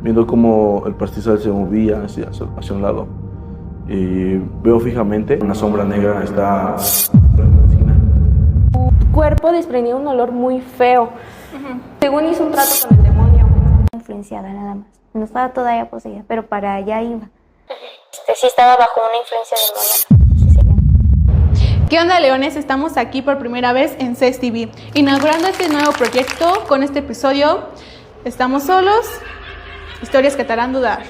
viendo cómo el pastizal se movía hacia un lado. Y veo fijamente una sombra negra está en la esquina. Tu cuerpo desprendía un olor muy feo. Según hizo un trato con el demonio. Influenciada nada más. No estaba todavía poseída, pero para allá iba. Sí estaba bajo una influencia demoníaca. ¿Qué onda, leones? Estamos aquí por primera vez en CES TV, inaugurando este nuevo proyecto con este episodio Estamos solos, historias que te harán dudar.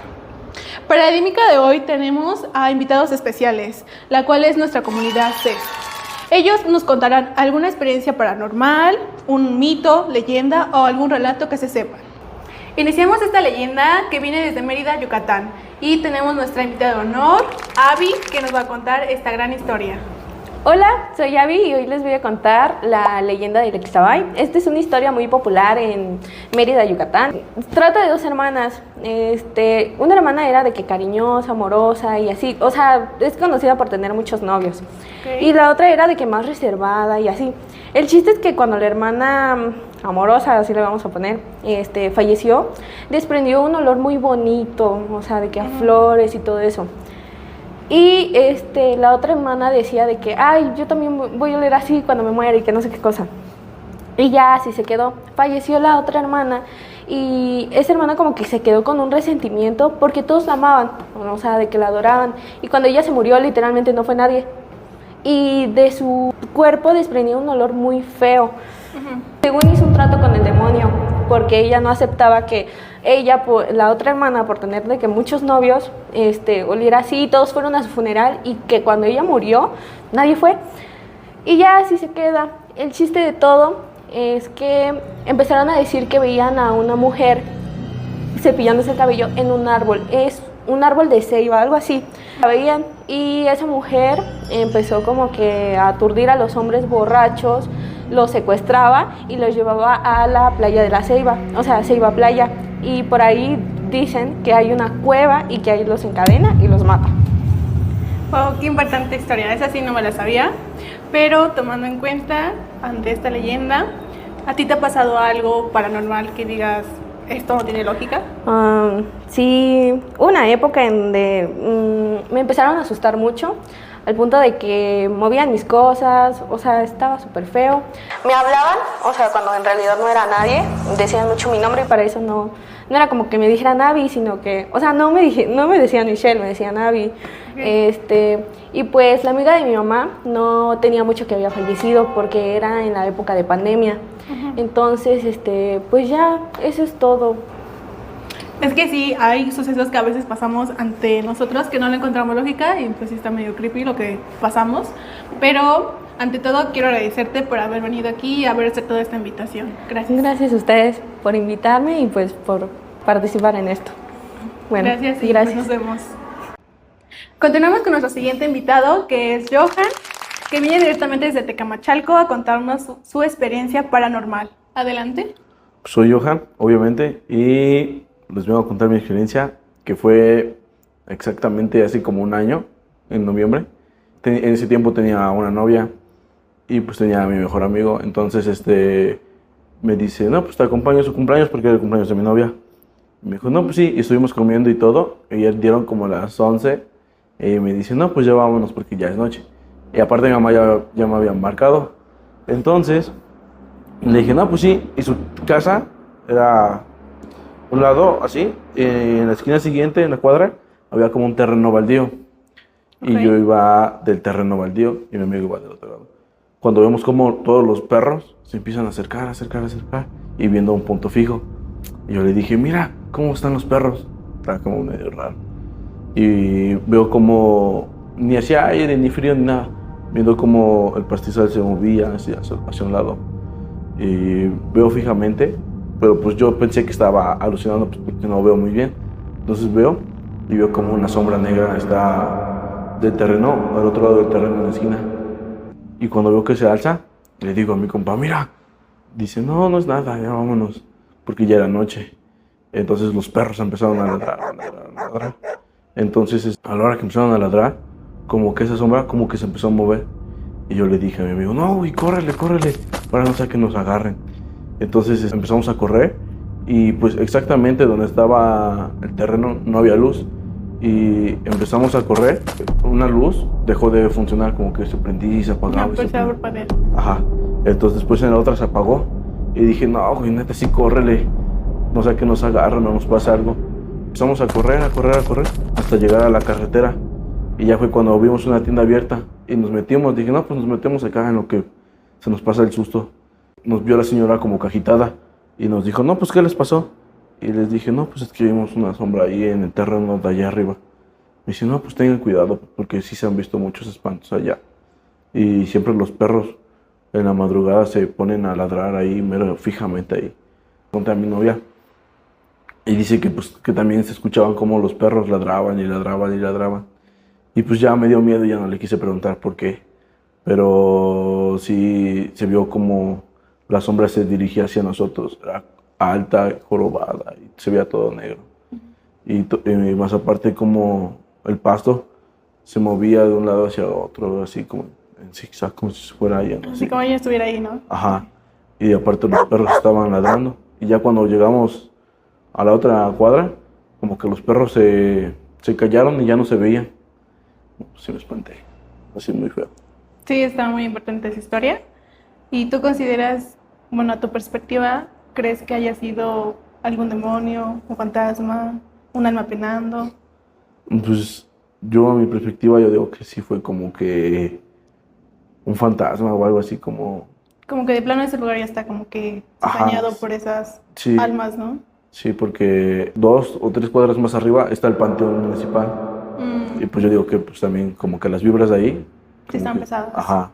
Para la dinámica de hoy tenemos a invitados especiales, la cual es nuestra comunidad CES. Ellos nos contarán alguna experiencia paranormal, un mito, leyenda o algún relato que se sepa. Iniciamos esta leyenda que viene desde Mérida, Yucatán, y tenemos nuestra invitada de honor, Abby, que nos va a contar esta gran historia. Hola, soy Abby y hoy les voy a contar la leyenda de Ixtabay. Esta es una historia muy popular en Mérida, Yucatán. Trata de dos hermanas. Una hermana era de que cariñosa, amorosa y así. O sea, es conocida por tener muchos novios. Okay. Y la otra era de que más reservada y así. El chiste es que cuando la hermana amorosa, así le vamos a poner, falleció, desprendió un olor muy bonito, o sea, de que a flores y todo eso. Y la otra hermana decía de que, ay, yo también voy a oler así cuando me muera y que no sé qué cosa. Y ya así se quedó. Falleció la otra hermana y esa hermana como que se quedó con un resentimiento porque todos la amaban, o sea, de que la adoraban. Y cuando ella se murió, literalmente no fue nadie. Y de su cuerpo desprendía un olor muy feo. Según hizo un trato con el demonio, porque ella no aceptaba que ella, la otra hermana, por tener de que muchos novios, oliera así, todos fueron a su funeral y que cuando ella murió, nadie fue. Y ya así se queda. El chiste de todo es que empezaron a decir que veían a una mujer cepillándose el cabello en un árbol. Es un árbol de ceiba, algo así. La veían y esa mujer empezó como que a aturdir a los hombres borrachos, los secuestraba y los llevaba a la playa de la Ceiba, o sea, Ceiba Playa. Y por ahí dicen que hay una cueva y que ahí los encadena y los mata. Wow, qué importante historia. Esa sí no me la sabía. Pero tomando en cuenta, ante esta leyenda, ¿a ti te ha pasado algo paranormal que digas, esto no tiene lógica? Sí, una época en donde me empezaron a asustar mucho, al punto de que movían mis cosas, o sea, estaba súper feo. Me hablaban, o sea, cuando en realidad no era nadie, decían mucho mi nombre y para eso no era como que me dijeran Abby, sino que, o sea, no me decían Michelle, me decían Abby. Okay. Y pues la amiga de mi mamá no tenía mucho que había fallecido porque era en la época de pandemia. Entonces, pues ya, eso es todo. Es que sí, hay sucesos que a veces pasamos ante nosotros que no le encontramos lógica y pues sí está medio creepy lo que pasamos, pero ante todo quiero agradecerte por haber venido aquí y haber aceptado esta invitación. Gracias. Gracias a ustedes por invitarme y pues por participar en esto. Bueno, gracias y gracias. Pues nos vemos. Continuamos con nuestro siguiente invitado, que es Johan, que viene directamente desde Tecamachalco a contarnos su experiencia paranormal. Adelante. Soy Johan, obviamente, y les vengo a contar mi experiencia, que fue exactamente así como un año, en noviembre. En ese tiempo tenía una novia y pues tenía a mi mejor amigo. Entonces me dice, no, pues te acompaño a su cumpleaños porque era el cumpleaños de mi novia. Y me dijo, no, pues sí, y estuvimos comiendo y todo. Y ya dieron como las 11 y me dice, no, pues ya vámonos porque ya es noche. Y aparte mi mamá ya me había marcado. Entonces le dije, no, pues sí, y su casa era un lado así, en la esquina siguiente, en la cuadra, había como un terreno baldío. Okay. Y yo iba del terreno baldío y mi amigo iba del otro lado. Cuando vemos como todos los perros se empiezan a acercar y viendo un punto fijo. Y yo le dije, mira, ¿cómo están los perros? Está como medio raro. Y veo como ni hacía aire, ni frío, ni nada. Viendo como el pastizal se movía hacia un lado. Y veo fijamente, pero pues yo pensé que estaba alucinando pues, porque no veo muy bien. Entonces veo como una sombra negra está del terreno, al otro lado del terreno en la esquina. Y cuando veo que se alza, le digo a mi compa, mira. Dice, no, no es nada, ya vámonos, porque ya era noche. Entonces los perros empezaron a ladrar. Entonces a la hora que empezaron a ladrar, como que esa sombra como que se empezó a mover. Y yo le dije a mi amigo, no, y córrele, para no ser que nos agarren. Entonces empezamos a correr y pues exactamente donde estaba el terreno no había luz y empezamos a correr. Una luz dejó de funcionar, como que se prendía y se apagaba. No, pues se parpadear. Ajá. Entonces después en la otra se apagó y dije, no, güey, neta, sí, córrele. No sé que nos agarra, no nos pasa algo. Empezamos a correr, hasta llegar a la carretera. Y ya fue cuando vimos una tienda abierta y nos metimos. Dije, no, pues nos metemos acá en lo que se nos pasa el susto. Nos vio la señora como cajitada y nos dijo, no, pues ¿qué les pasó? Y les dije, no, pues es que vimos una sombra ahí en el terreno de allá arriba. Me dice, no, pues tengan cuidado porque sí se han visto muchos espantos allá. Y siempre los perros en la madrugada se ponen a ladrar ahí, mero fijamente ahí. Conté a mi novia y dice que, pues, que también se escuchaban como los perros ladraban y ladraban y ladraban. Y pues ya me dio miedo y ya no le quise preguntar por qué. Pero sí se vio como la sombra se dirigía hacia nosotros. Era alta, jorobada y se veía todo negro. Y más aparte como el pasto se movía de un lado hacia otro, así como en zigzag, como si fuera ahí. Así como ella estuviera ahí, ¿no? Ajá. Y aparte los perros estaban ladrando. Y ya cuando llegamos a la otra cuadra, como que los perros se callaron y ya no se veían. Sí me espanté. Así muy feo. Sí, está muy importante esa historia. ¿Y tú consideras, bueno, a tu perspectiva, crees que haya sido algún demonio, un fantasma, un alma penando? Pues yo a mi perspectiva yo digo que sí fue como que un fantasma o algo así como... Como que de plano ese lugar ya está como que Ajá. dañado por esas Sí. almas, ¿no? Sí, porque 2 o 3 cuadras más arriba está el panteón municipal. Y pues yo digo que pues también como que las vibras de ahí... Sí están pesadas. Ajá.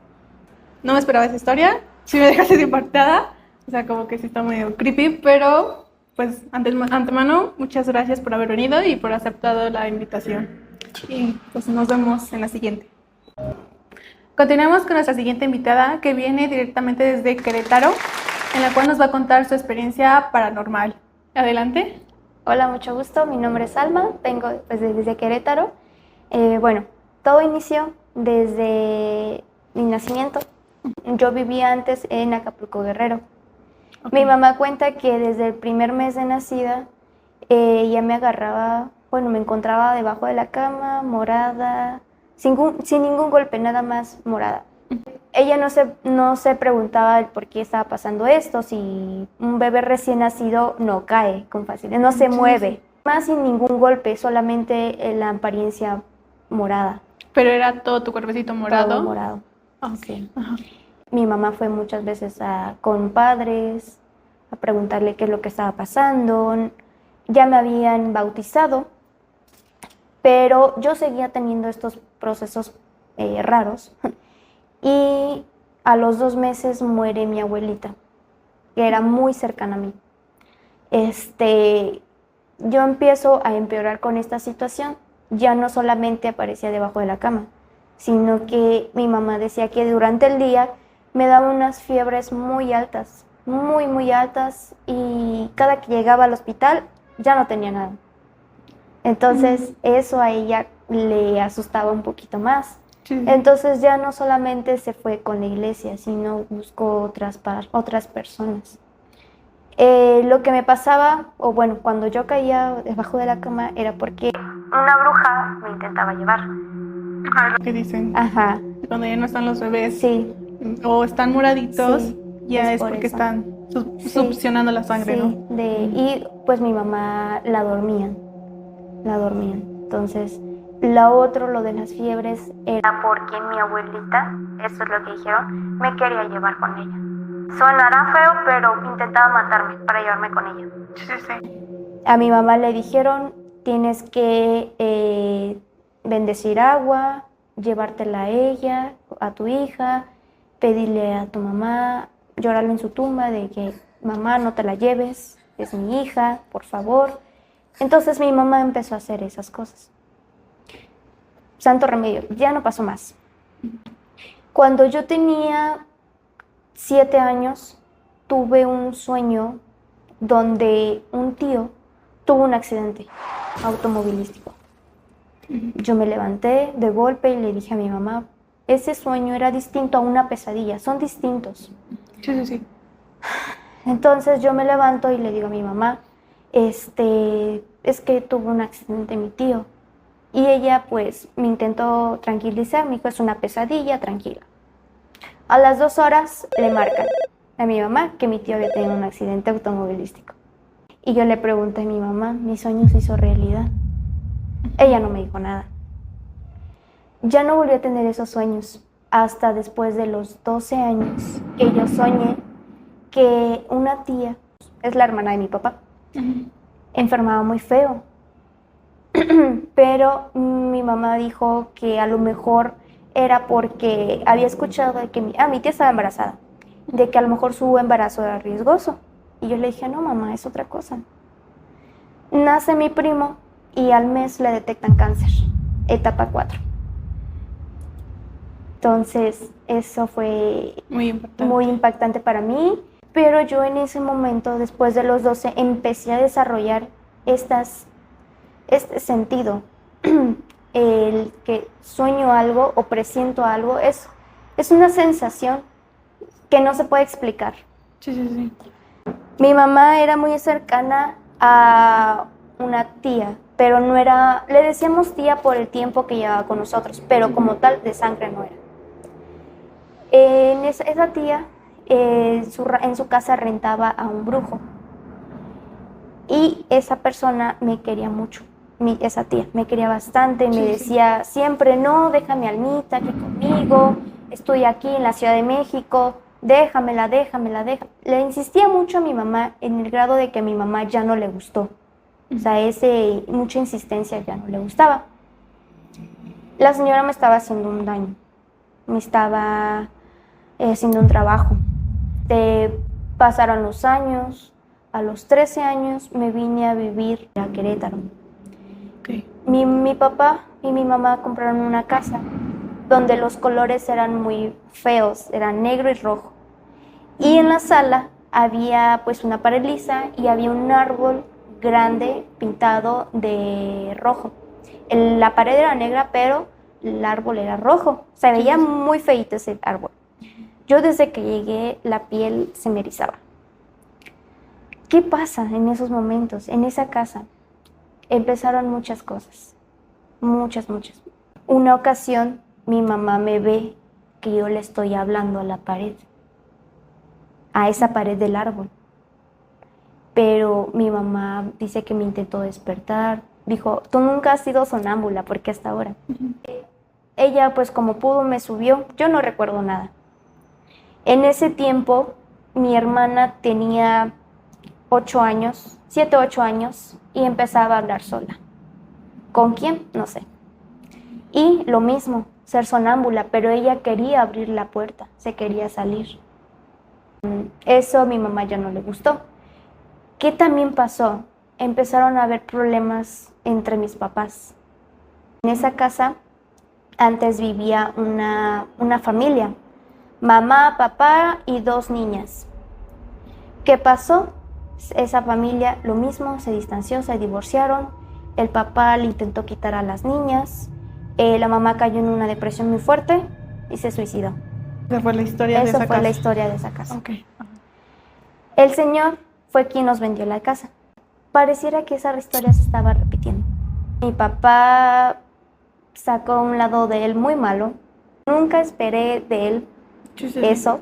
No me esperaba esa historia, sí me dejaste impactada, o sea, como que sí está medio creepy, pero pues antemano, muchas gracias por haber venido y por aceptado la invitación. Y pues nos vemos en la siguiente. Continuamos con nuestra siguiente invitada, que viene directamente desde Querétaro, en la cual nos va a contar su experiencia paranormal. Adelante. Hola, mucho gusto. Mi nombre es Alma, vengo pues, desde Querétaro. Bueno, todo inició desde mi nacimiento. Yo vivía antes en Acapulco, Guerrero. Okay. Mi mamá cuenta que desde el primer mes de nacida, ella me agarraba, bueno, me encontraba debajo de la cama, morada, sin ningún golpe, nada más morada. Ella no se preguntaba el por qué estaba pasando esto, si un bebé recién nacido no cae con facilidad, no se mueve, más sin ningún golpe, solamente la apariencia morada. ¿Pero era todo tu cuerpecito morado? Todo morado. Okay. Ajá. Mi mamá fue muchas veces con padres a preguntarle qué es lo que estaba pasando. Ya me habían bautizado, pero yo seguía teniendo estos procesos raros. Y a los 2 meses muere mi abuelita, que era muy cercana a mí. Yo empiezo a empeorar con esta situación. Ya no solamente aparecía debajo de la cama, sino que mi mamá decía que durante el día me daba unas fiebres muy altas, muy altas, y cada que llegaba al hospital ya no tenía nada. Entonces eso a ella le asustaba un poquito más. Sí. Entonces ya no solamente se fue con la iglesia, sino buscó otras personas. Lo que me pasaba, o bueno, cuando yo caía debajo de la cama era porque una bruja me intentaba llevar. Lo que dicen. Ajá. Cuando ya no están los bebés. Sí. O están moraditos, sí, ya es porque eso. Están succionando la sangre, sí, ¿no? Y pues mi mamá la dormían. Entonces, lo de las fiebres era porque mi abuelita, eso es lo que dijeron, me quería llevar con ella. Sonará feo, pero intentaba matarme para llevarme con ella. Sí. A mi mamá le dijeron, tienes que bendecir agua, llevártela a ella, a tu hija, pedirle a tu mamá, llorarle en su tumba de que mamá no te la lleves, es mi hija, por favor. Entonces mi mamá empezó a hacer esas cosas. Santo remedio, ya no pasó más. Cuando yo tenía 7 años, tuve un sueño donde un tío tuvo un accidente automovilístico. Yo me levanté de golpe y le dije a mi mamá, ese sueño era distinto a una pesadilla, son distintos. Sí. Entonces yo me levanto y le digo a mi mamá, es que tuvo un accidente mi tío. Y ella pues me intentó tranquilizar, me dijo, es una pesadilla, tranquila. A las 2 horas le marcan a mi mamá que mi tío había tenido un accidente automovilístico. Y yo le pregunté a mi mamá, ¿mi sueño se hizo realidad? Ella no me dijo nada. Ya no volví a tener esos sueños hasta después de los 12 años que yo soñé que una tía, es la hermana de mi papá, enfermaba muy feo. Pero mi mamá dijo que a lo mejor era porque había escuchado de que mi tía estaba embarazada, de que a lo mejor su embarazo era riesgoso. Y yo le dije, no mamá, es otra cosa. Nace mi primo y al mes le detectan cáncer, etapa 4. Entonces eso fue muy impactante para mí, pero yo en ese momento, después de los 12, empecé a desarrollar este sentido. El que sueño algo o presiento algo es una sensación que no se puede explicar. Sí. Mi mamá era muy cercana a una tía, pero no era, le decíamos tía por el tiempo que llevaba con nosotros, pero como tal de sangre no era. Esa tía en su casa rentaba a un brujo y esa persona me quería mucho. Esa tía me quería bastante, me decía siempre, no, déjame Almita aquí conmigo, estoy aquí en la Ciudad de México, déjamela. Le insistía mucho a mi mamá en el grado de que a mi mamá ya no le gustó. O sea, mucha insistencia ya no le gustaba. La señora me estaba haciendo un daño, me estaba haciendo un trabajo. Pasaron los años, a los 13 años me vine a vivir a Querétaro. Okay. Mi papá y mi mamá compraron una casa donde los colores eran muy feos, eran negro y rojo. Y en la sala había pues una pared lisa y había un árbol grande pintado de rojo. La pared era negra, pero el árbol era rojo. Se veía muy feíto ese árbol. Yo desde que llegué la piel se me erizaba. ¿Qué pasa en esos momentos, en esa casa? Empezaron muchas cosas, muchas. Una ocasión mi mamá me ve que yo le estoy hablando a la pared, a esa pared del árbol. Pero mi mamá dice que me intentó despertar, dijo, tú nunca has sido sonámbula, porque hasta ahora. Ella pues como pudo me subió, yo no recuerdo nada. En ese tiempo mi hermana tenía 7, 8 años y empezaba a hablar sola. ¿Con quién? No sé. Y lo mismo, ser sonámbula, pero ella quería abrir la puerta, se quería salir. Eso a mi mamá ya no le gustó. ¿Qué también pasó? Empezaron a haber problemas entre mis papás. En esa casa antes vivía una familia, mamá, papá y 2 niñas. ¿Qué pasó? Esa familia lo mismo, se distanció, se divorciaron, el papá le intentó quitar a las niñas, la mamá cayó en una depresión muy fuerte y se suicidó. Esa fue la historia de esa casa. Esa fue la historia de esa casa. Okay. El señor fue quien nos vendió la casa. Pareciera que esa historia se estaba repitiendo. Mi papá sacó un lado de él muy malo, nunca esperé de él eso.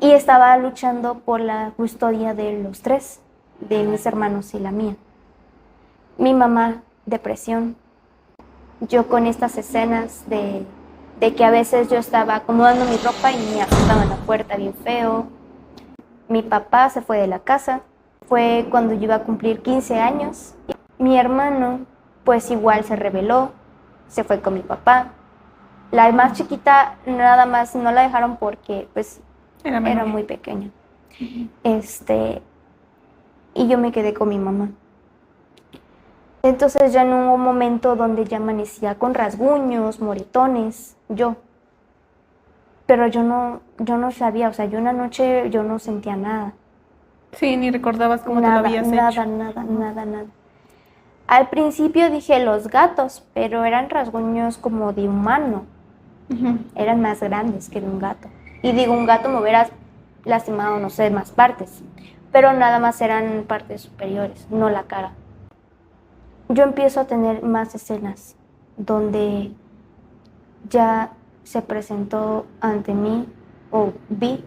Y estaba luchando por la custodia de los 3, de mis hermanos y la mía. Mi mamá, depresión. Yo con estas escenas de que a veces yo estaba acomodando mi ropa y me azotaban la puerta bien feo. Mi papá se fue de la casa. Fue cuando yo iba a cumplir 15 años. Mi hermano, pues igual se rebeló, se fue con mi papá. La más chiquita nada más no la dejaron porque pues era muy pequeña. Y yo me quedé con mi mamá. Entonces ya no hubo un momento donde ya amanecía con rasguños, moretones, pero yo no sabía, o sea, yo una noche yo no sentía nada. Sí, ni recordabas cómo te lo habías hecho. Nada. Al principio dije los gatos, pero eran rasguños como de humano. Eran más grandes que de un gato. Y digo, un gato me hubiera lastimado, no sé, más partes, pero nada más eran partes superiores, no la cara. Yo empiezo a tener más escenas donde ya se presentó ante mí o vi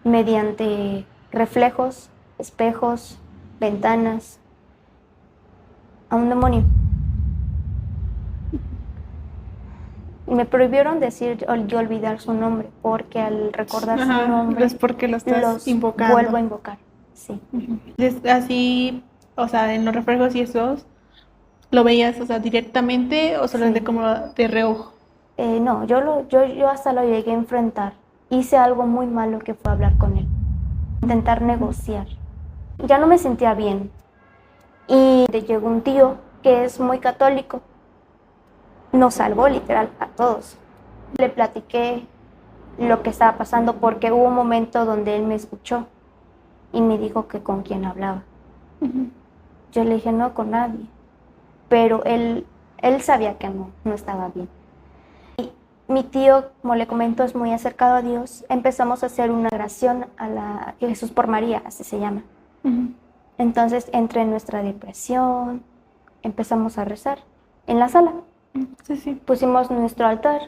mediante reflejos, espejos, ventanas, a un demonio. Me prohibieron decir y olvidar su nombre, porque al recordar Ajá, su nombre, es porque lo estás los invocando. vuelvo a invocar. Sí. Así, o sea, en los reflejos y esos, ¿lo veías, o sea, directamente o solo Sí. de como de reojo? No, yo hasta lo llegué a enfrentar. Hice algo muy malo que fue hablar con él, intentar negociar. Ya no me sentía bien. Y llegó un tío que es muy católico. Nos salvó literal a todos. Le platiqué lo que estaba pasando porque hubo un momento donde él me escuchó y me dijo que con quién hablaba. Yo le dije no, con nadie, pero él sabía que no estaba bien. Y mi tío, como le comento, es muy acercado a Dios. Empezamos a hacer una oración a Jesús por María, así se llama. Entonces, entre nuestra depresión, empezamos a rezar en la sala. Sí. Pusimos nuestro altar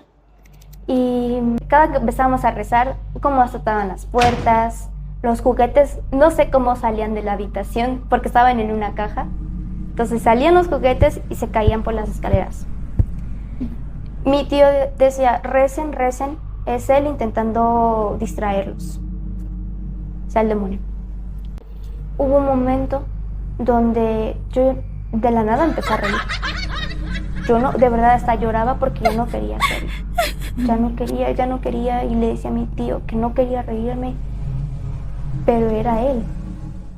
y cada que empezábamos a rezar, como azotaban las puertas, los juguetes, no sé cómo salían de la habitación porque estaban en una caja. Entonces salían los juguetes y se caían por las escaleras. Mi tío decía, recen, recen, es él intentando distraerlos, o sea, el demonio. Hubo un momento donde yo de la nada empecé a reír. Yo no, de verdad hasta lloraba porque yo no quería reír. Ya no quería y le decía a mi tío que no quería reírme, pero era él.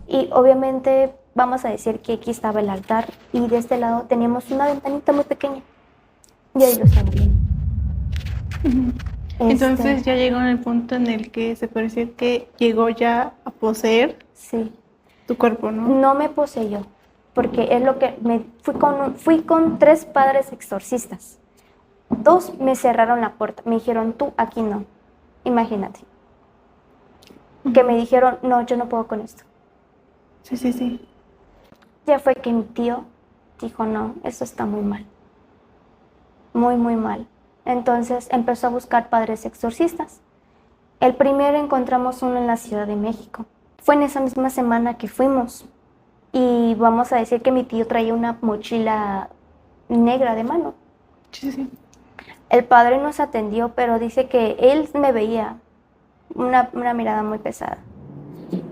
Y obviamente vamos a decir que aquí estaba el altar y de este lado teníamos una ventanita muy pequeña y ahí lo estaba viendo. Entonces ya llegó en el punto en el que se puede decir que llegó ya a poseer Sí. tu cuerpo, ¿no? No me poseyó, porque es lo que fui con 3 padres exorcistas. 2 me cerraron la puerta, me dijeron, tú aquí no. Imagínate. Que me dijeron, no, yo no puedo con esto. Sí. Ya fue que mi tío dijo, no, eso está muy mal. Muy, muy mal. Entonces empezó a buscar padres exorcistas. El primero encontramos uno en la Ciudad de México. Fue en esa misma semana que fuimos. Y vamos a decir que mi tío traía una mochila negra de mano. Sí. El padre nos atendió, pero dice que él me veía una mirada muy pesada.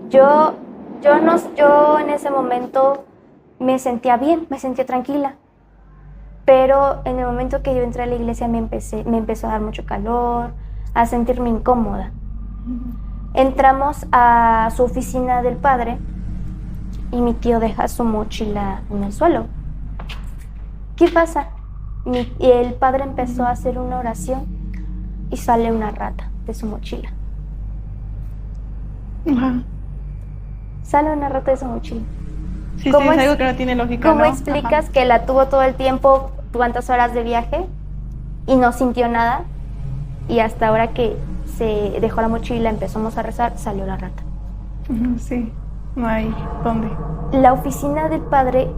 Yo en ese momento me sentía bien, me sentía tranquila. Pero en el momento que yo entré a la iglesia me empezó a dar mucho calor, a sentirme incómoda. Entramos a su oficina del padre y mi tío deja su mochila en el suelo. ¿Qué pasa? Y el padre empezó a hacer una oración y sale una rata de su mochila. Ajá. Sale una rata de su mochila. Sí, es algo que no tiene lógica, ¿Cómo ¿no? explicas que la tuvo todo el tiempo, cuántas horas de viaje y no sintió nada? Y hasta ahora que se dejó la mochila, empezamos a rezar, salió la rata. Sí, no hay dónde. La oficina del padre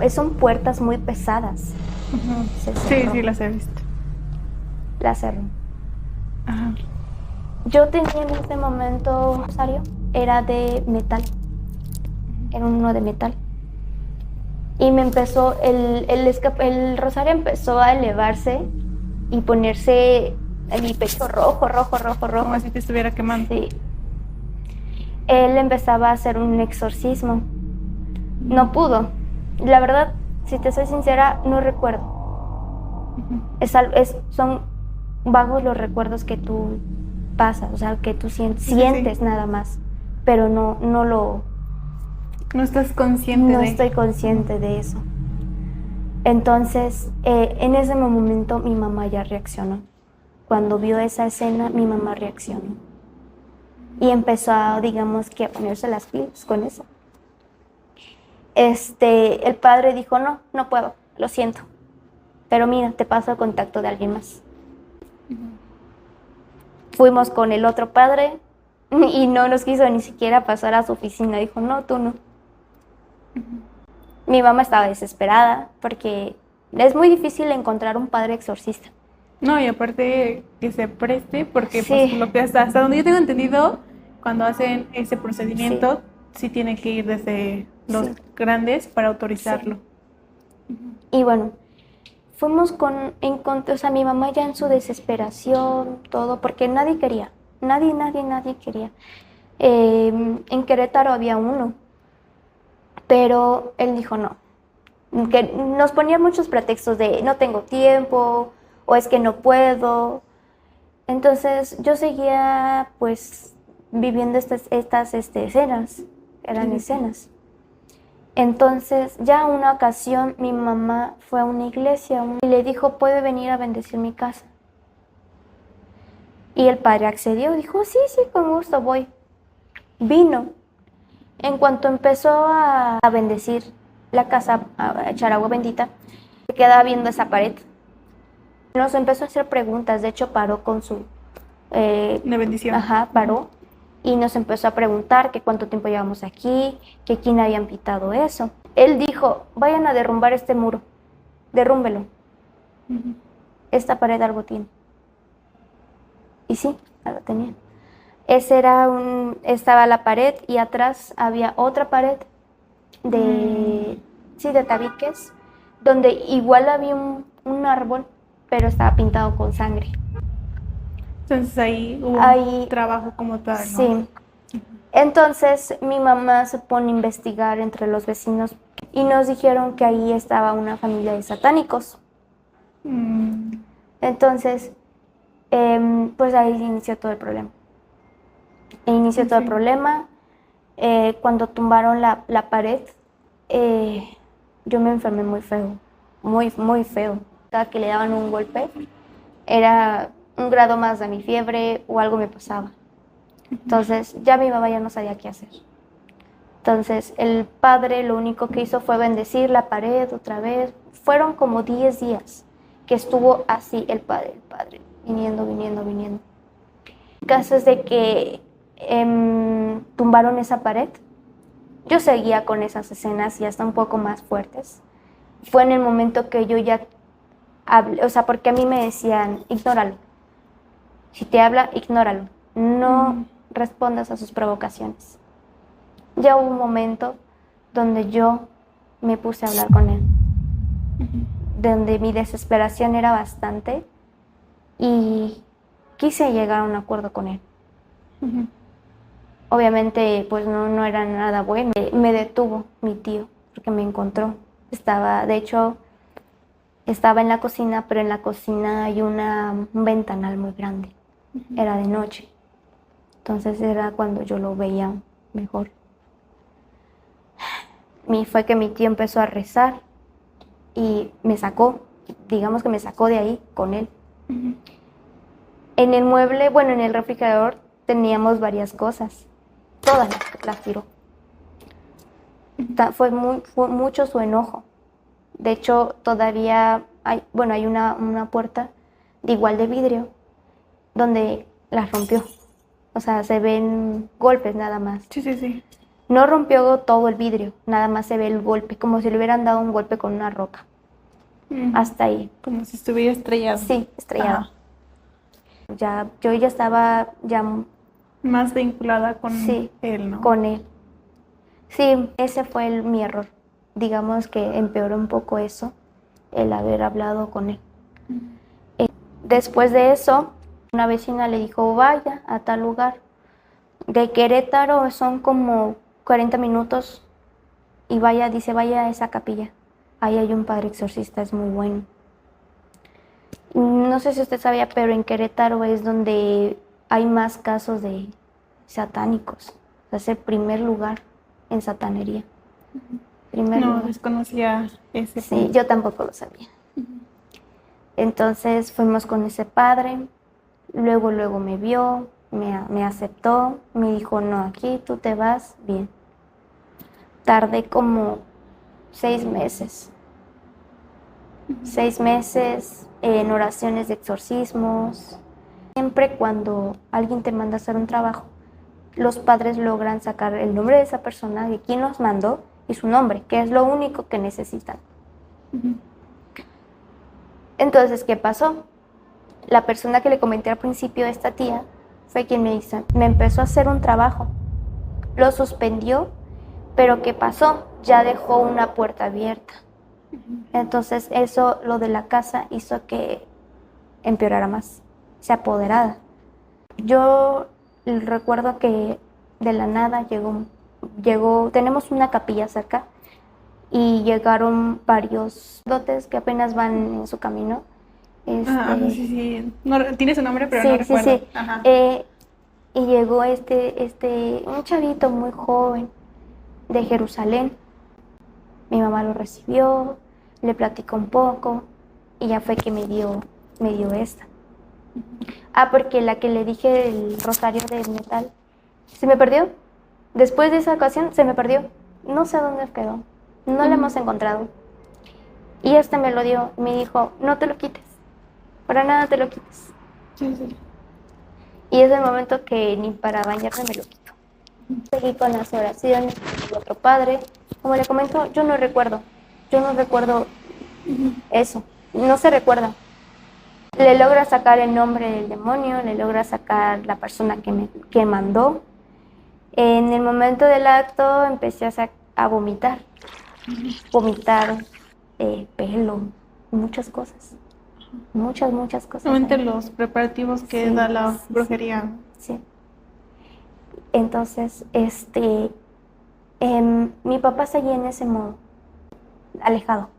son puertas muy pesadas. Se cerró. Sí, las he visto. La cerró. Ajá. Yo tenía en ese momento rosario, era de metal. Era uno de metal. Y me empezó, el rosario empezó a elevarse y ponerse en mi pecho rojo. Como si te estuviera quemando. Sí. Él empezaba a hacer un exorcismo. No pudo. La verdad, si te soy sincera, no recuerdo. Son vagos los recuerdos que tú pasas, o sea, que tú sientes nada más, pero no estás consciente no estoy consciente de eso. Entonces, en ese momento mi mamá ya reaccionó. Cuando vio esa escena, mi mamá reaccionó. Y empezó a, digamos, que a ponerse las pilas con eso. El padre dijo, no puedo, lo siento. Pero mira, te paso el contacto de alguien más. Fuimos con el otro padre, y no nos quiso ni siquiera pasar a su oficina. Dijo, no, tú no. Mi mamá estaba desesperada porque es muy difícil encontrar un padre exorcista. No, y aparte que se preste, porque Sí. pues lo que hasta donde yo tengo entendido, cuando hacen ese procedimiento, sí tiene que ir desde los Sí. grandes para autorizarlo. Y bueno, fuimos o sea, mi mamá ya en su desesperación, todo, porque nadie quería, nadie quería. En Querétaro había uno, pero él dijo no, que nos ponía muchos pretextos de no tengo tiempo, o es que no puedo. Entonces yo seguía pues viviendo estas escenas, eran escenas. Entonces, ya una ocasión mi mamá fue a una iglesia y le dijo, ¿puede venir a bendecir mi casa? Y el padre accedió, dijo, sí, con gusto voy. Vino. En cuanto empezó a bendecir la casa, a echar agua bendita, se quedaba viendo esa pared. Nos empezó a hacer preguntas, de hecho paró con su... Una bendición. Ajá, paró. Y nos empezó a preguntar que cuánto tiempo llevamos aquí, que quién habían pintado eso. Él dijo, vayan a derrumbar este muro, derrúmbelo. Esta pared algo tiene. Y sí, algo tenía. Estaba la pared y atrás había otra pared de tabiques, donde igual había un árbol, pero estaba pintado con sangre. Entonces ahí hubo un trabajo como tal, ¿no? Sí. Entonces mi mamá se pone a investigar entre los vecinos y nos dijeron que ahí estaba una familia de satánicos. Entonces, pues ahí inició todo el problema. Todo el problema. Cuando tumbaron la pared, yo me enfermé muy feo, muy feo. Cada que le daban un golpe, era un grado más de mi fiebre o algo me pasaba. Entonces ya mi mamá ya no sabía qué hacer. Entonces el padre lo único que hizo fue bendecir la pared otra vez. Fueron como 10 días que estuvo así el padre, viniendo. El caso es de que tumbaron esa pared. Yo seguía con esas escenas y hasta un poco más fuertes. Fue en el momento que yo ya hablé, o sea, porque a mí me decían, ignóralo. Si te habla, ignóralo. No respondas a sus provocaciones. Ya hubo un momento donde yo me puse a hablar con él, donde mi desesperación era bastante y quise llegar a un acuerdo con él. Obviamente, pues no era nada bueno. Me detuvo mi tío porque me encontró. De hecho, estaba en la cocina, pero en la cocina hay un ventanal muy grande. Era de noche. Entonces era cuando yo lo veía mejor. Fue que mi tío empezó a rezar y me sacó, digamos que me sacó de ahí con él. En el mueble, bueno, en el refrigerador teníamos varias cosas. Todas las tiró. Fue mucho su enojo. De hecho, todavía hay una puerta igual de vidrio donde las rompió. O sea, se ven golpes nada más. Sí. No rompió todo el vidrio, nada más se ve el golpe, como si le hubieran dado un golpe con una roca. Hasta ahí. Como si estuviera estrellado. Sí, estrellado. Yo ya estaba más vinculada con él, ¿no? Con él. Sí, ese fue mi error. Digamos que empeoró un poco eso, el haber hablado con él. Después de eso, una vecina le dijo, vaya a tal lugar. De Querétaro son como 40 minutos y vaya a esa capilla. Ahí hay un padre exorcista, es muy bueno. No sé si usted sabía, pero en Querétaro es donde hay más casos de satánicos. O sea, es el primer lugar en satanería. Desconocía ese. Sí, yo tampoco lo sabía. Entonces fuimos con ese padre, luego me vio, me aceptó, me dijo, no, aquí tú te vas bien. Tardé como 6 meses. 6 meses en oraciones de exorcismos. Siempre cuando alguien te manda a hacer un trabajo, los padres logran sacar el nombre de esa persona, de quién los mandó y su nombre, que es lo único que necesitan. Entonces, ¿qué pasó? La persona que le comenté al principio, esta tía, fue quien me empezó a hacer un trabajo. Lo suspendió, pero ¿qué pasó? Ya dejó una puerta abierta. Entonces, eso, lo de la casa, hizo que empeorara más, se apoderara. Yo recuerdo que de la nada llegó, tenemos una capilla cerca, y llegaron varios dotes que apenas van en su camino. Sí. No, tiene su nombre, pero sí, no recuerdo. Sí. Ajá. Y llegó un chavito muy joven de Jerusalén. Mi mamá lo recibió, le platicó un poco y ya fue que me dio esta. Porque la que le dije, el rosario de metal, se me perdió. Después de esa ocasión se me perdió. No sé dónde quedó. No la hemos encontrado. Y me lo dio. Me dijo, no te lo quites. Para nada te lo quites. Sí. Y es el momento que ni para bañarme me lo quito. Seguí con las oraciones de otro padre. Como le comento, yo no recuerdo eso. No se recuerda. Le logra sacar el nombre del demonio, le logra sacar la persona que mandó. En el momento del acto empecé a vomitar. Vomitar pelo, muchas cosas. Muchas cosas. Solamente los preparativos que da la brujería. Sí. Entonces, mi papá seguía en ese modo, alejado.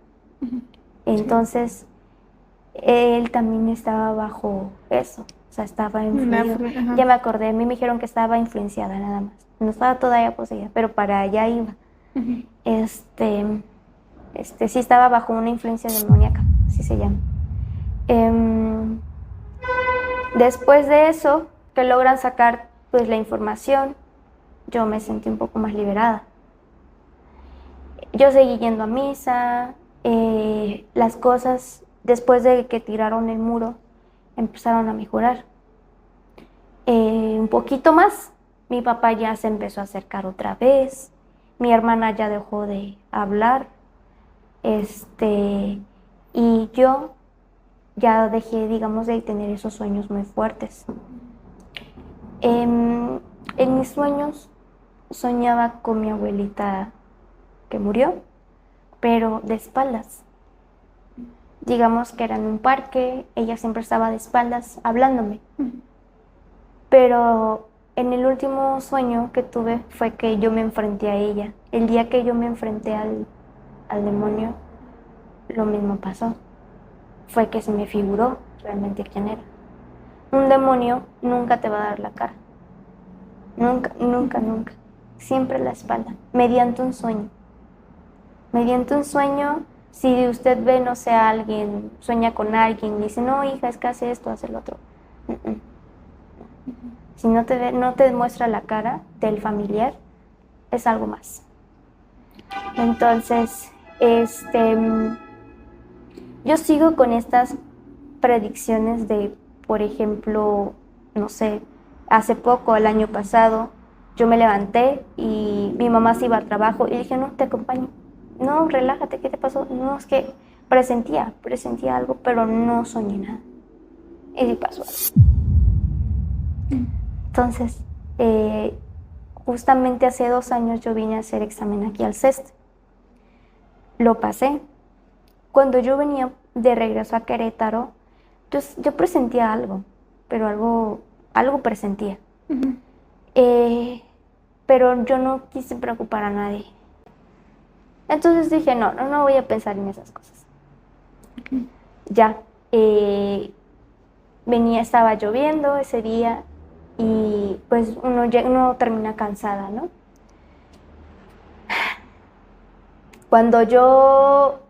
Entonces, él también estaba bajo eso, o sea, estaba influido. Ya me acordé, a mí me dijeron que estaba influenciada nada más. No estaba todavía poseída, pero para allá iba. Sí estaba bajo una influencia demoníaca, así se llama. Después de eso, que logran sacar pues la información, yo me sentí un poco más liberada. Yo seguí yendo a misa, las cosas después de que tiraron el muro empezaron a mejorar. Un poquito más, mi papá ya se empezó a acercar otra vez, mi hermana ya dejó de hablar, y yo ya dejé, digamos, de tener esos sueños muy fuertes. En mis sueños soñaba con mi abuelita que murió, pero de espaldas. Digamos que era en un parque, ella siempre estaba de espaldas hablándome. Pero en el último sueño que tuve fue que yo me enfrenté a ella. El día que yo me enfrenté al demonio, lo mismo pasó. Fue que se me figuró realmente quién era. Un demonio nunca te va a dar la cara. Nunca. Siempre la espalda. Mediante un sueño. Si usted ve, no sé, a alguien, sueña con alguien y dice, no, hija, es que hace esto, hace el otro. Si no te ve, no te muestra la cara del familiar, es algo más. Entonces, yo sigo con estas predicciones de, por ejemplo, no sé, hace poco, el año pasado, yo me levanté y mi mamá se iba al trabajo y dije, no, te acompaño. No, relájate, ¿qué te pasó? No, es que presentía algo, pero no soñé nada. Y sí pasó algo. Entonces, justamente hace 2 años yo vine a hacer examen aquí al CEST. Lo pasé. Cuando yo venía de regreso a Querétaro, yo presentía algo, pero algo presentía. Pero yo no quise preocupar a nadie. Entonces dije, no voy a pensar en esas cosas. Ya, estaba lloviendo ese día y pues uno termina cansada, ¿no? Cuando yo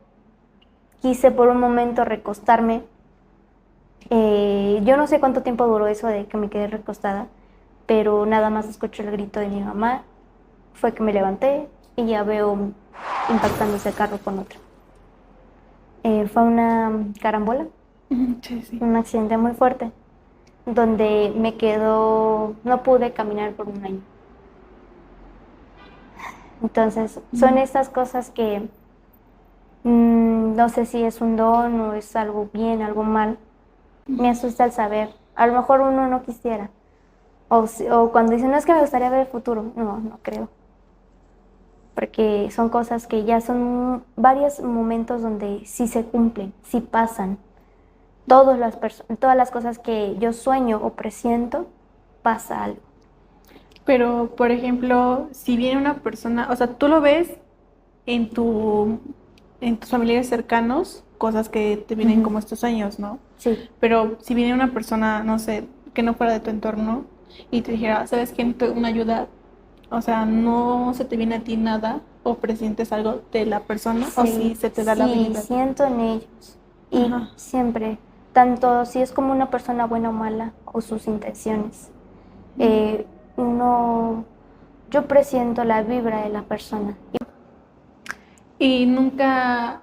quise por un momento recostarme, yo no sé cuánto tiempo duró eso de que me quedé recostada, pero nada más escucho el grito de mi mamá, fue que me levanté y ya veo impactándose el carro con otro. Fue una carambola, Sí. un accidente muy fuerte, donde no pude caminar por un año. Entonces, son estas cosas que no sé si es un don o es algo bien, algo mal. Me asusta el saber. A lo mejor uno no quisiera. O cuando dicen, no es que me gustaría ver el futuro. No, no creo. Porque son cosas que ya son varios momentos donde sí se cumplen, sí pasan. Todas las cosas que yo sueño o presiento, pasa algo. Pero, por ejemplo, si viene una persona, o sea, tú lo ves en tus familiares cercanos, cosas que te vienen como estos sueños, ¿no? Sí. Pero si viene una persona, no sé, que no fuera de tu entorno y te dijera, ¿sabes qué? Necesito una ayuda. O sea, no se te viene a ti nada o presientes algo de la persona o si se te da la habilidad. Sí, siento en ellos. Y Ajá. siempre, tanto si es como una persona buena o mala o sus intenciones. Yo presiento la vibra de la persona. Y nunca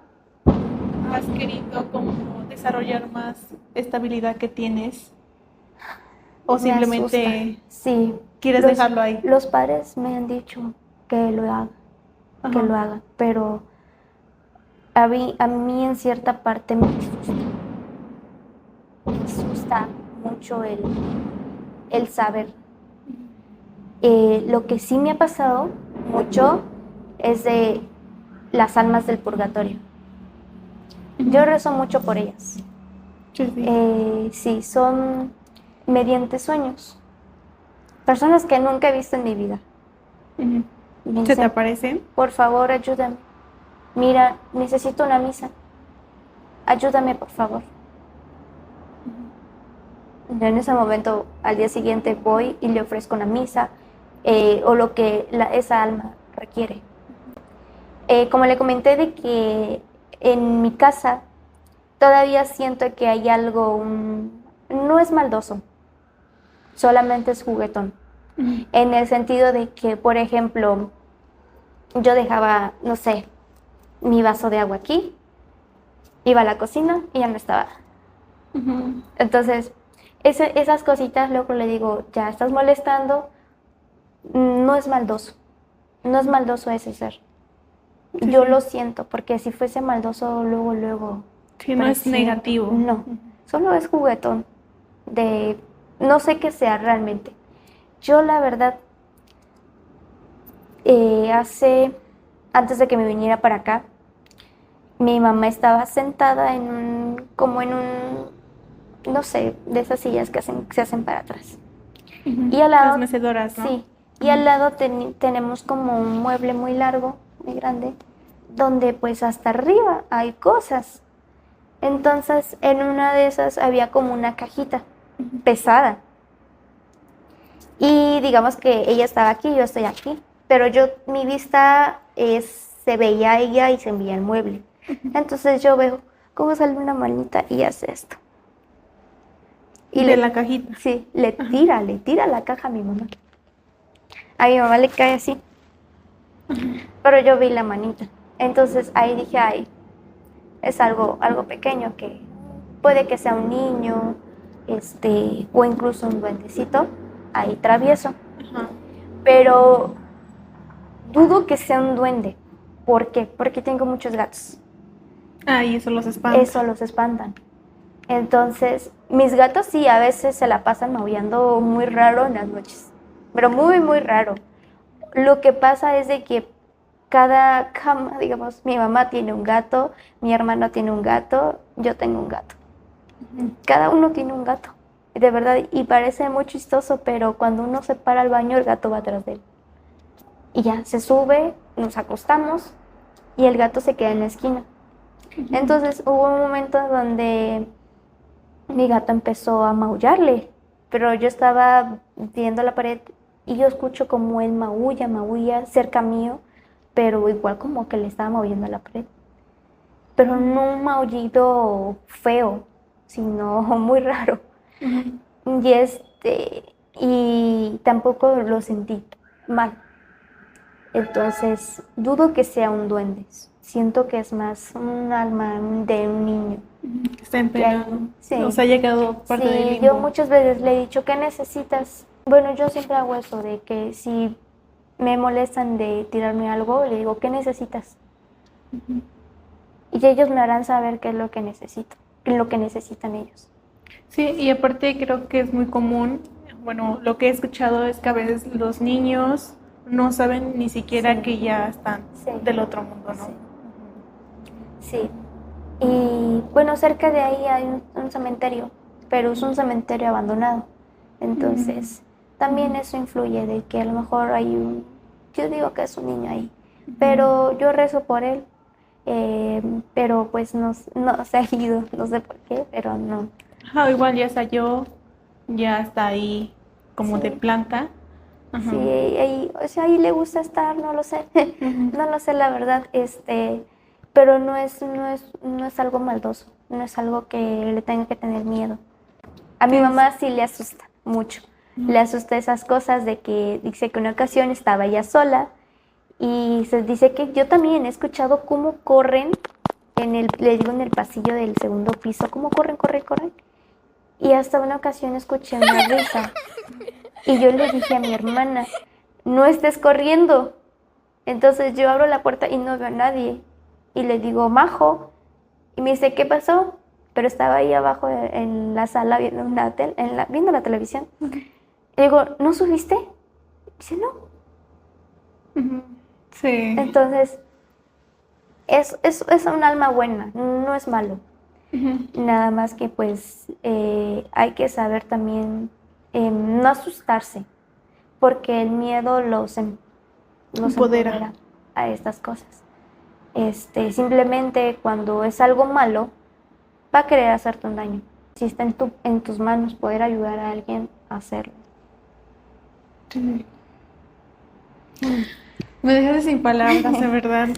has querido como desarrollar más esta habilidad que tienes o Me simplemente asusta. Sí. quieres dejarlo ahí. Los padres me han dicho que lo haga, Ajá. que lo haga, pero a mí en cierta parte me asusta. Me asusta mucho el saber. Lo que sí me ha pasado mucho es de las almas del purgatorio. Yo rezo mucho por ellas. Sí. Sí, son mediante sueños. Personas que nunca he visto en mi vida. Ujú. Me ¿Se te dicen, aparecen? por favor, ayúdame. Mira, necesito una misa. Ayúdame, por favor. En ese momento, al día siguiente, voy y le ofrezco una misa o lo que esa alma requiere. Como le comenté de que en mi casa todavía siento que hay algo, no es maldoso, solamente es juguetón. En el sentido de que, por ejemplo, yo dejaba, no sé, mi vaso de agua aquí, iba a la cocina y ya no estaba. Entonces, esas cositas, luego le digo, ya estás molestando, no es maldoso ese ser. Sí, Yo sí. lo siento, porque si fuese maldoso, luego. Sí, no es presiento. negativo. No, solo es juguetón, no sé qué sea realmente. Yo la verdad, antes de que me viniera para acá, mi mamá estaba sentada no sé, de esas sillas que se hacen para atrás. Y al lado, Las mecedoras, ¿no? sí, y al lado tenemos como un mueble muy largo, muy grande, donde pues hasta arriba hay cosas. Entonces, en una de esas había como una cajita pesada. Y digamos que ella estaba aquí, yo estoy aquí, pero mi vista se veía ella y se veía el mueble. Entonces yo veo cómo sale una manita y hace esto. Y De la cajita. Sí, le tira la caja a mi mamá. A mi mamá le cae así. Pero yo vi la manita. Entonces ahí dije, ay, es algo pequeño que puede que sea un niño, o incluso un duendecito, ahí travieso. Ajá. Pero dudo que sea un duende. ¿Por qué? Porque tengo muchos gatos. Ah, y eso los espanta. Eso los espantan. Entonces, mis gatos sí, a veces se la pasan maullando muy raro en las noches. Pero muy, muy raro. Lo que pasa es de que cada cama, digamos, mi mamá tiene un gato, mi hermano tiene un gato, yo tengo un gato. Cada uno tiene un gato. De verdad, y parece muy chistoso, pero cuando uno se para al baño, el gato va atrás de él. Y ya, se sube, nos acostamos y el gato se queda en la esquina. Entonces hubo un momento donde mi gato empezó a maullarle, pero yo estaba viendo la pared y yo escucho como él maulla cerca mío, pero igual como que le estaba maullando a la pared. Pero no un maullido feo, sino muy raro. Y tampoco lo sentí mal. Entonces, dudo que sea un duende. Siento que es más un alma de un niño. Está empeñado. Sí. O sea, ha llegado parte del Sí, limbo. yo muchas veces le he dicho, ¿qué necesitas? Bueno, yo siempre hago eso, de que si me molestan de tirarme algo, le digo, ¿qué necesitas? Y ellos me harán saber qué es lo que necesito, qué es lo que necesitan ellos. Sí, y aparte creo que es muy común, bueno, lo que he escuchado es que a veces los niños no saben ni siquiera que ya están del otro mundo, ¿no? Sí. Y bueno, cerca de ahí hay un cementerio, pero es un cementerio abandonado. Entonces, también eso influye de que a lo mejor yo digo que es un niño ahí, pero yo rezo por él, pero pues no se ha ido, no sé por qué, pero no. Igual ya estalló, ya está ahí como de planta. Ajá. Sí, ahí le gusta estar, no lo sé, no lo sé la verdad, pero no es algo maldoso, no es algo que le tenga que tener miedo. A mi mamá sí le asusta mucho, le asusta esas cosas de que dice que una ocasión estaba ella sola y se dice que yo también he escuchado cómo corren en el pasillo del segundo piso, cómo corren. Y hasta una ocasión escuché una risa y yo le dije a mi hermana, no estés corriendo. Entonces yo abro la puerta y no veo a nadie y le digo, Majo, y me dice, ¿qué pasó? Pero estaba ahí abajo en la sala viendo la televisión. Le digo, ¿no subiste? Dice, no. Sí. Entonces, es un alma buena, no es malo. Nada más que pues hay que saber también no asustarse, porque el miedo los empodera a estas cosas. Simplemente cuando es algo malo, va a querer hacerte un daño. Si está en tus manos poder ayudar a alguien a hacerlo. Sí. Me dejaste sin palabras, de verdad.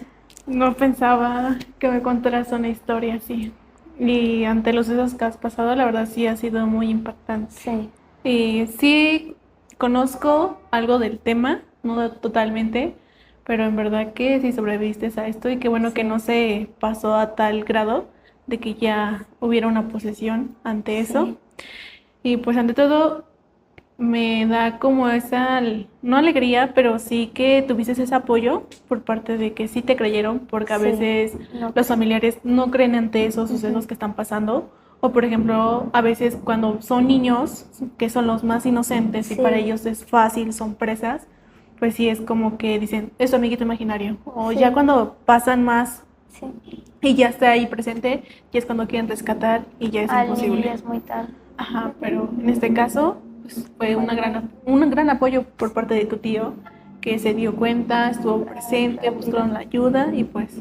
No pensaba que me contaras una historia así. Y ante los sucesos que has pasado, la verdad sí ha sido muy impactante. Sí. Y sí conozco algo del tema, no totalmente, pero en verdad que sí sobreviviste a esto y qué bueno que no se pasó a tal grado de que ya hubiera una posesión ante eso. Y pues ante todo me da como esa, no alegría, pero sí que tuviste ese apoyo por parte de que sí te creyeron, porque a veces los familiares no creen ante esos sucesos que están pasando. O por ejemplo, a veces cuando son niños, que son los más inocentes y para ellos es fácil, son presas, pues sí es como que dicen, es tu amiguito imaginario. O ya cuando pasan más y ya está ahí presente, ya es cuando quieren rescatar y ya es imposible. Ya es muy tarde. Ajá, pero en este caso pues, fue un gran apoyo por parte de tu tío, que se dio cuenta, estuvo presente, buscaron la ayuda y pues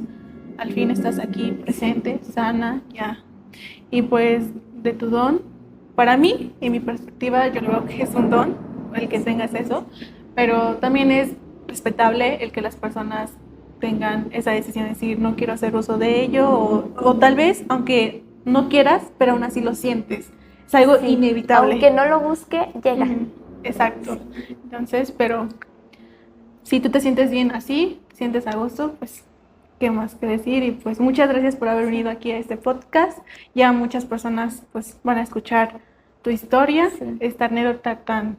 al fin estás aquí presente, sana, ya. Y pues de tu don, para mí, en mi perspectiva, yo creo que es un don el que tengas eso, pero también es respetable el que las personas tengan esa decisión de decir no quiero hacer uso de ello o tal vez, aunque no quieras, pero aún así lo sientes. Es algo inevitable. Aunque no lo busque, llega. Exacto. Entonces, pero si tú te sientes bien así, te sientes a gusto, pues qué más que decir. Y pues muchas gracias por haber venido aquí a este podcast. Ya muchas personas pues van a escuchar tu historia, esta anécdota tan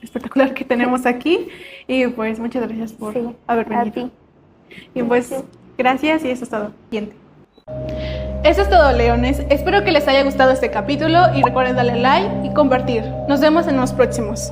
espectacular que tenemos aquí. Y pues muchas gracias por haber venido. A ti. Y pues gracias y eso es todo. Siguiente. Eso es todo, leones. Espero que les haya gustado este capítulo y recuerden darle like y compartir. Nos vemos en los próximos.